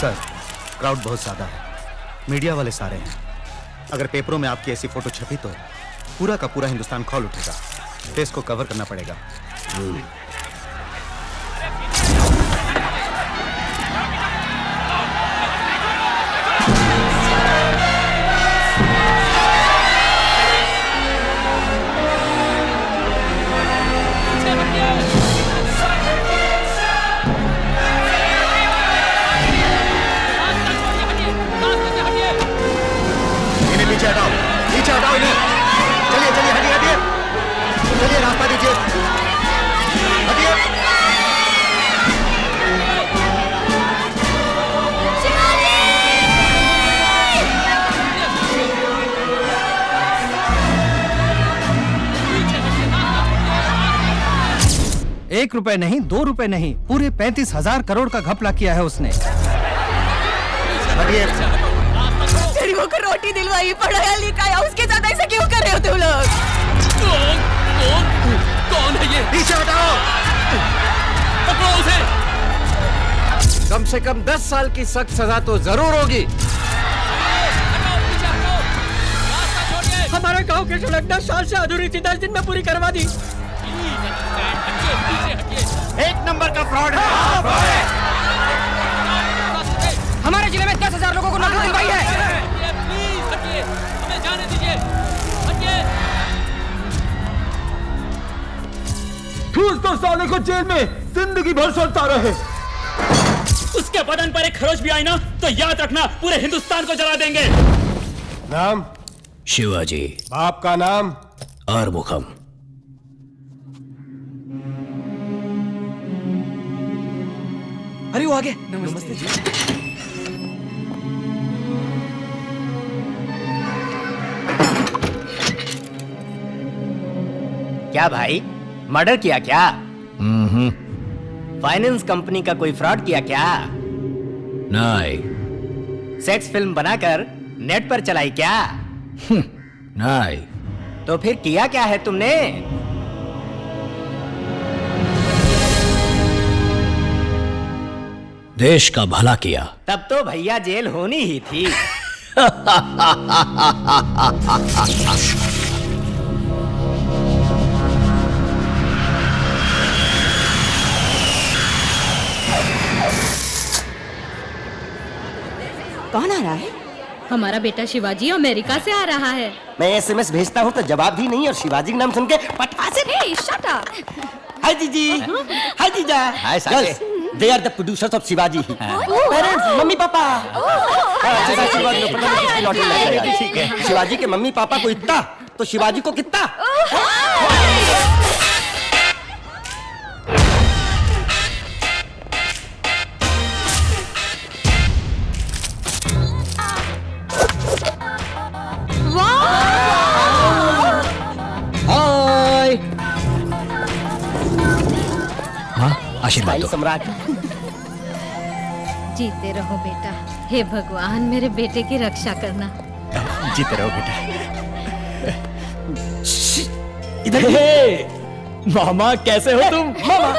Sir, crowd बहुत ज्यादा है, मीडिया वाले सारे हैं। अगर पेपरों में आपकी ऐसी फोटो छपी तो पूरा का पूरा हिंदुस्तान खौल उठेगा। फेस को कवर करना पड़ेगा। पीछे हटाओ इन्हें। चलिए चलिए, हटिए हटिए, चलिए रास्ता दीजिए, हटिए। एक रुपए नहीं, 2 रुपए नहीं, पूरे 35,000 करोड़ का घपला किया है उसने। हटिए। गरीबों को रोटी दिलवाई, पढ़ाया लिखाया, उसके साथ ऐसे क्यों कर रहे हो तुम लोग? कौन है ये? पीछे हटाओ। पकड़ो उसे। कम से कम 10 साल की सख्त सजा तो जरूर होगी। हमारे गांव की सड़क 10 साल से अधूरी थी, 10 दिन में पूरी करवा दी। एक नंबर का फ्रॉड है। हमारे जिले में 10,000 लोगों को नौकरी दिलवाई है। हमें जाने दीजिए। ठूस दो साले को जेल में, जिंदगी भर सड़ता रहे। उसके बदन पर एक खरोच भी आई ना तो याद रखना, पूरे हिंदुस्तान को जला देंगे। नाम? शिवाजी। बाप का नाम? आरमुखम। अरे वो आगे। नमस्ते जी। क्या भाई, मर्डर किया क्या? फाइनेंस कंपनी का कोई फ्रॉड किया क्या? नहीं। सेक्स फिल्म बनाकर नेट पर चलाई क्या? नहीं। तो फिर किया क्या है तुमने? देश का भला किया। तब तो भैया जेल होनी ही थी। कौन आ रहा है? हमारा बेटा शिवाजी अमेरिका से आ रहा है। मैं एसएमएस भेजता हूँ तो जवाब भी नहीं, और शिवाजी का नाम सुन के पटा से। Hey, shut up! हाय जीजी, हाय जीजा, हाय साले। They are the producers of Shivaji. Parents, mummy papa. ठीक है। शिवाजी के मम्मी पापा को इतना तो शिवाजी को कितना? हाय। हाँ, आशीर्वाद दो। सम्राट। जीते रहो बेटा। हे भगवान, मेरे बेटे की रक्षा करना। जीते रहो बेटा। इधर। मामा कैसे हो तुम? मामा?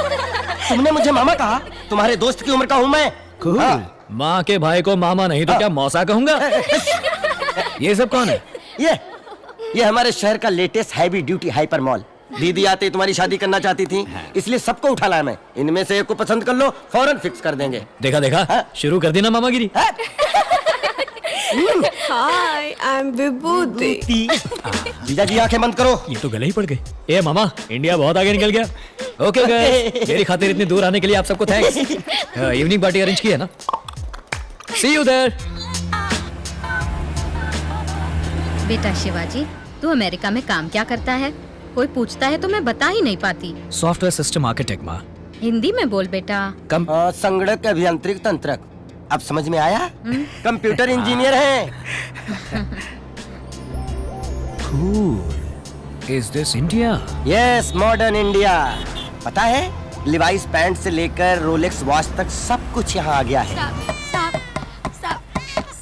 तुमने मुझे मामा कहा? तुम्हारे दोस्त की उम्र का हूँ मैं। हाँ। माँ के भाई को मामा नहीं तो क्या मौसा कहूंगा? ये सब कौन है? ये हमारे शहर का latest heavy duty hyper mall. दीदी आते तुम्हारी शादी करना चाहती थी, इसलिए सबको उठा लाया मैं। इनमें से एक को पसंद कर लो, फौरन फिक्स कर देंगे। देखा देखा, शुरू कर दी ना मामागिरी। हाय, आई एम विभूति। जीजा जी आंखें बंद करो। ये तो गले ही पड़ गए। ए मामा, इंडिया बहुत आगे निकल गया। ओके गाइस, मेरी खातिर इतनी दूर आने के लिए आप सबको थैंक्स। इवनिंग पार्टी अरेंज की है ना? सी यू देयर। बेटा शिवाजी, तू अमेरिका में काम क्या करता है? कोई पूछता है तो मैं बता ही नहीं पाती। सॉफ्टवेयर सिस्टम आर्किटेक्ट माँ। हिंदी में बोल बेटा। संगणक अभियांत्रिक तंत्रक। अब समझ में आया? कंप्यूटर इंजीनियर है। Is this India? Yes, modern India. पता है, लिवाइस पैंट से लेकर रोलेक्स वॉच तक सब कुछ यहाँ आ गया है।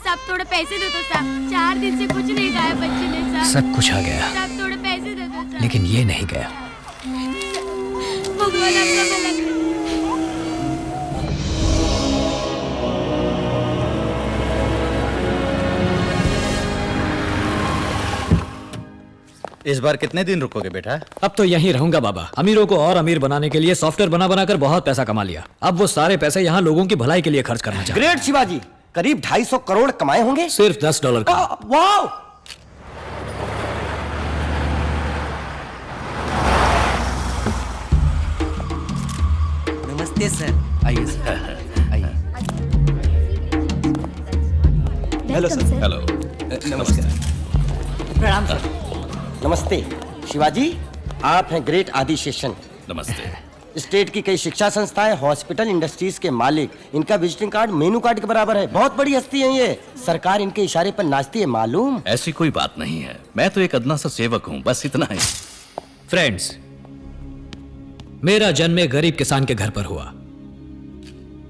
साहब थोड़े पैसे दे दो साहब, 4 दिन से कुछ नहीं खाया बच्चे ने साहब। सब कुछ आ गया, साहब थोड़े पैसे दे दो साहब। लेकिन ये नहीं गया। भगवान आपका भला करे। इस बार कितने दिन रुकोगे बेटा? अब तो यहीं रहूंगा बाबा। अमीरों को और अमीर बनाने के लिए सॉफ्टवेयर बना बनाकर बहुत पैसा कमा लिया। अब वो सारे पैसे यहाँ लोगों की भलाई के लिए खर्च करना चाहते ग्रेट शिवाजी, करीब 250 करोड़ कमाए होंगे। सिर्फ $10 का। वाह! नमस्ते सर। आइए सर, आइए। Hello sir. हेलो। नमस्कार। प्रणाम सर। नमस्ते शिवाजी, आप हैं ग्रेट आदि शेषन। नमस्ते। स्टेट की कई शिक्षा संस्थाएं, हॉस्पिटल, इंडस्ट्रीज के मालिक। इनका विजिटिंग कार्ड मेनू कार्ड के बराबर है। बहुत बड़ी हस्ती है ये। सरकार इनके इशारे पर नाचती है, मालूम? ऐसी कोई बात नहीं है, मैं तो एक अदना सा सेवक हूँ, बस इतना ही। फ्रेंड्स, मेरा जन्म एक गरीब किसान के घर पर हुआ।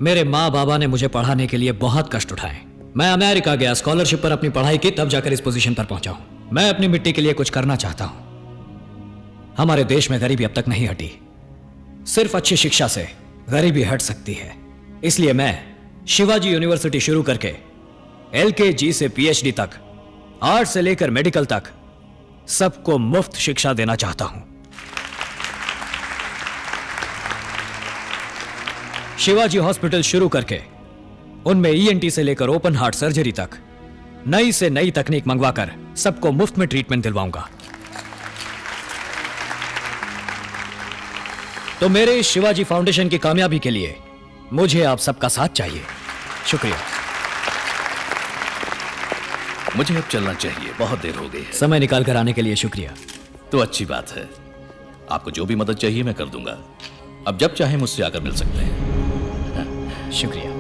मेरे माँ बाबा ने मुझे पढ़ाने के लिए बहुत कष्ट उठाए। मैं अमेरिका गया, स्कॉलरशिप पर अपनी पढ़ाई की, तब जाकर इस पोजीशन पर पहुंचा हूं। मैं अपनी मिट्टी के लिए कुछ करना चाहता हूं। हमारे देश में गरीबी अब तक नहीं हटी। सिर्फ अच्छी शिक्षा से गरीबी हट सकती है। इसलिए मैं शिवाजी यूनिवर्सिटी शुरू करके LKG से PhD तक, आर्ट से लेकर मेडिकल तक सबको मुफ्त शिक्षा देना चाहता हूं। शिवाजी हॉस्पिटल शुरू करके उनमें ENT से लेकर ओपन हार्ट सर्जरी तक नई से नई तकनीक मंगवाकर सबको मुफ्त में ट्रीटमेंट दिलवाऊंगा। तो मेरे इस शिवाजी फाउंडेशन की कामयाबी के लिए मुझे आप सबका साथ चाहिए। शुक्रिया। मुझे अब चलना चाहिए, बहुत देर हो गई है। समय निकाल कर आने के लिए शुक्रिया। तो अच्छी बात है, आपको जो भी मदद चाहिए मैं कर दूंगा। अब जब चाहे मुझसे आकर मिल सकते हैं। शुक्रिया।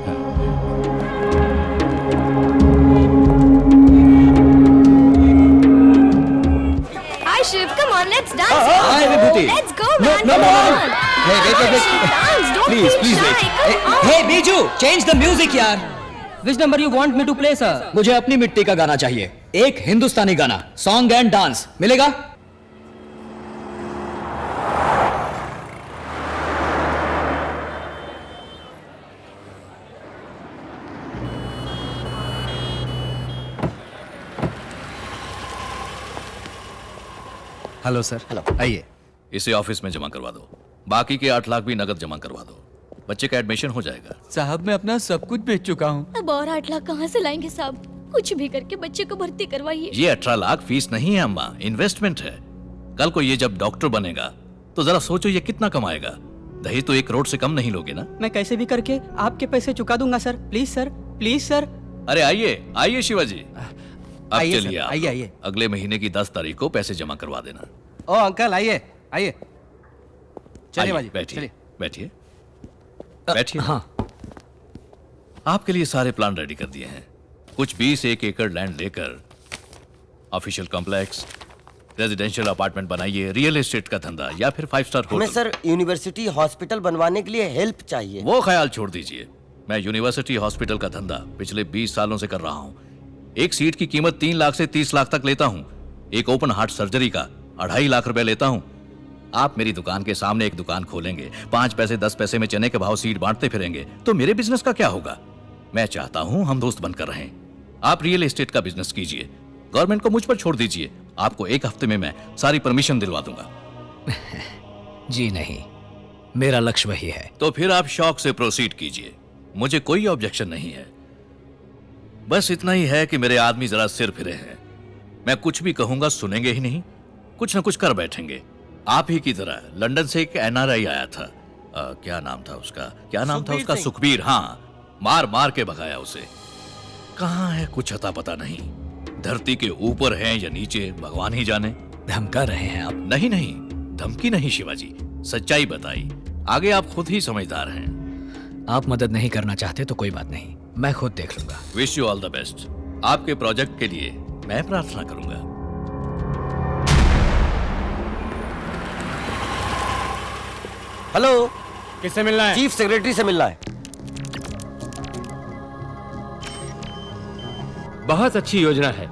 Hi Shiv, come on, let's dance. Hi, Vibhuti. Let's go, No, man. no, no, come no. on. Hey, wait, wait, wait. Shiv, dance. Don't Please, feel please shy. wait. Come on. Hey Biju, change the music यार। Which number you want me to play sir? मुझे अपनी मिट्टी का गाना चाहिए, एक हिंदुस्तानी गाना, song and dance. मिलेगा? Hello sir. हेलो। आइए। इसे ऑफिस में जमा करवा दो, बाकी के 8 लाख भी नगद जमा करवा दो। बच्चे का एडमिशन हो जाएगा। साहब मैं अपना सब कुछ बेच चुका हूँ। अब और 8 लाख कहाँ से लाएंगे साहब? कुछ भी करके बच्चे को भर्ती करवाइए। ये 18 लाख फीस नहीं है अम्मा, इन्वेस्टमेंट है। कल को ये जब डॉक्टर बनेगा तो जरा सोचो ये कितना कमाएगा। दहेज तो 1 करोड़ से कम नहीं लोगे ना? मैं कैसे भी करके आपके पैसे चुका दूंगा sir. Please sir, please sir. अरे आइए आइए शिवाजी, अब आइए चलिए सर, आप आइए, लोग। आइए। अगले महीने की 10 तारीख को पैसे जमा करवा देना। ओ अंकल आइए, आइए। चलिए आइए, बाजी, बैठिए चलिए। बैठिए बैठिए। हाँ। आपके लिए सारे प्लान रेडी कर दिए हैं। कुछ 20 एकड़ लैंड लेकर ऑफिशियल कॉम्प्लेक्स, रेजिडेंशियल अपार्टमेंट बनाइए, रियल एस्टेट का धंधा या फिर 5 स्टार हमें होटल। सर यूनिवर्सिटी हॉस्पिटल बनवाने के लिए हेल्प चाहिए। वो ख्याल छोड़ दीजिए, मैं यूनिवर्सिटी हॉस्पिटल का धंधा पिछले 20 सालों से कर रहा हूं। एक सीट की कीमत 3 लाख से 30 लाख तक लेता हूं। एक ओपन हार्ट सर्जरी का 2.5 लाख रुपए लेता हूं। आप मेरी दुकान के सामने एक दुकान खोलेंगे, 5 पैसे 10 पैसे में चने के भाव सीट बांटते फिरेंगे, तो मेरे बिजनेस का क्या होगा? मैं चाहता हूं हम दोस्त बनकर रहें। आप रियल एस्टेट का बिजनेस कीजिए, गवर्नमेंट को मुझ पर छोड़ दीजिए। आपको 1 हफ्ते में मैं सारी परमिशन दिलवा दूंगा। जी नहीं, मेरा लक्ष्य वही है। तो फिर आप शौक से प्रोसीड कीजिए, मुझे कोई ऑब्जेक्शन नहीं है। बस इतना ही है कि मेरे आदमी जरा सिर फिरे हैं। मैं कुछ भी कहूंगा सुनेंगे ही नहीं, कुछ ना कुछ कर बैठेंगे। आप ही की तरह लंदन से एक NRI आया था, क्या नाम था उसका? सुखबीर। हाँ, मार मार के भगाया उसे। कहाँ है कुछ अता पता नहीं। धरती के ऊपर है या नीचे भगवान ही जाने। धमका रहे हैं आप? नहीं नहीं, धमकी नहीं शिवाजी, सच्चाई बताई। आगे आप खुद ही समझदार हैं। आप मदद नहीं करना चाहते तो कोई बात नहीं, मैं खुद देख लूंगा। Wish you all the best. आपके प्रोजेक्ट के लिए मैं प्रार्थना करूंगा। हेलो, किससे मिलना है? चीफ सेक्रेटरी से मिलना है। बहुत अच्छी योजना है,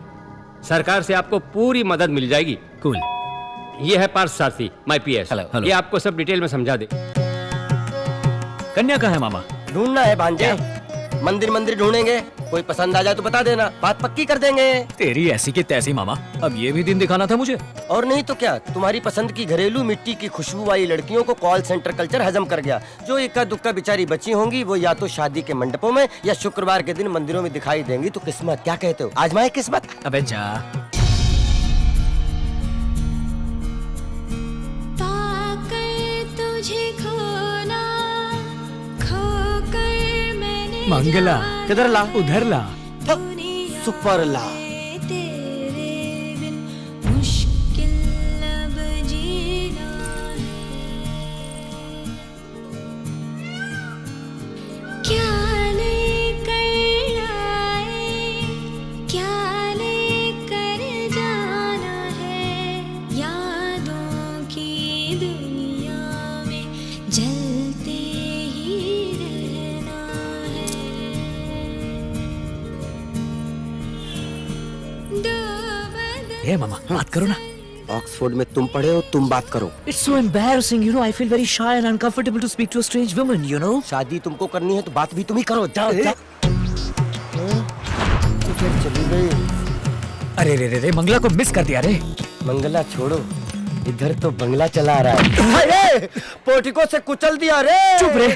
सरकार से आपको पूरी मदद मिल जाएगी। कूल। ये है पार्थ सारथी, माय PS। हेलो। ये आपको सब डिटेल में समझा दे। कन्या कहाँ है मामा? ढूंढना है भांजे। मंदिर मंदिर ढूंढेंगे, कोई पसंद आ जाए तो बता देना, बात पक्की कर देंगे। तेरी ऐसी की तैसी मामा, अब ये भी दिन दिखाना था मुझे। और नहीं तो क्या, तुम्हारी पसंद की घरेलू मिट्टी की खुशबू वाली लड़कियों को कॉल सेंटर कल्चर हजम कर गया। जो इक्का दुक्का बेचारी बची होंगी वो या तो शादी के मंडपों में या शुक्रवार के दिन मंदिरों में दिखाई देंगी। तो किस्मत, क्या कहते हो, आजमाए किस्मत। अबे जा। मंगला किधर ला? उधर ला। सुपर ला। ए मामा, बात करो ना। ऑक्सफोर्ड में तुम पढ़े हो, तुम बात करो। It's so embarrassing, you know. I feel very shy and uncomfortable to speak to a strange woman, you know. शादी तुमको करनी है तो बात भी तुम ही करो। जाओ जा। तो फिर चली गई। अरे रे रे रे, मंगला को मिस कर दिया रे। मंगला छोड़ो, इधर तो बंगला चला रहा है। अरे, पोर्टिको से कुचल दिया रे। चुप रे।